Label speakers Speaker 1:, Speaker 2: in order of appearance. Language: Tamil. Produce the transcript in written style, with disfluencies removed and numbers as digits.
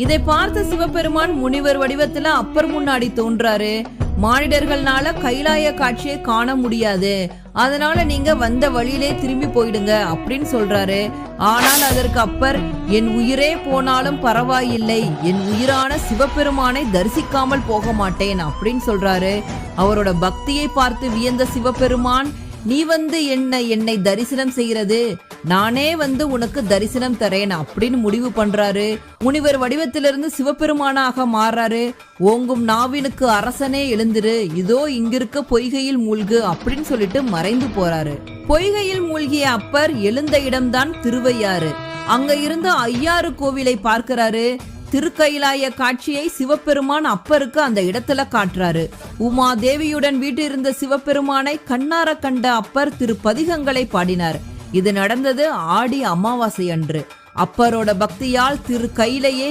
Speaker 1: இதை பார்த்த சிவபெருமான் முனிவர் வடிவத்துல அப்பர் முன்னாடி தோன்றாரு. மானிடர்கள்னால கைலாய காட்சியை காண முடியாது, அதனால நீங்க வந்த வழியிலே திரும்பி போயிடுங்க அப்படின்னு சொல்றாரு. ஆனால் அதற்கு அப்பர், என் உயிரே போனாலும் பரவாயில்லை, என் உயிரான சிவபெருமானை தரிசிக்காமல் போக மாட்டேன் அப்படின்னு சொல்றாரு. அவரோட பக்தியை பார்த்து வியந்த சிவபெருமான், நீ வந்து என்னை தரிசனம் செய்யறது, நானே வந்து உனக்கு தரிசனம் தரேன் அப்படின்னு முடிவு பண்றாரு. முனிவர் வடிவத்திலிருந்து சிவபெருமானாக மாறாரு. ஓங்கும் நாவினுக்கு அரசனே எழுந்திரு, இதோ இங்கிருக்க பொய்கையில் மூழ்கு அப்படின்னு சொல்லிட்டு மறைந்து போறாரு. பொய்கையில் மூழ்கிய அப்பர் எழுந்த இடம்தான் திருவையாறு. அங்க இருந்து ஐயாறு கோவிலை பார்க்கிறாரு. திருக்கைலாய காட்சியை சிவபெருமான் அப்பருக்கு அந்த இடத்துல காட்டுறாரு. உமா தேவியுடன் வீட்டிருந்த சிவபெருமானை கண்ணார கண்ட அப்பர் திருப்பதிகங்களை பாடினார். இது நடந்தது ஆடி அமாவாசை அன்று. அப்பரோட பக்தியால் திரு கையிலேயே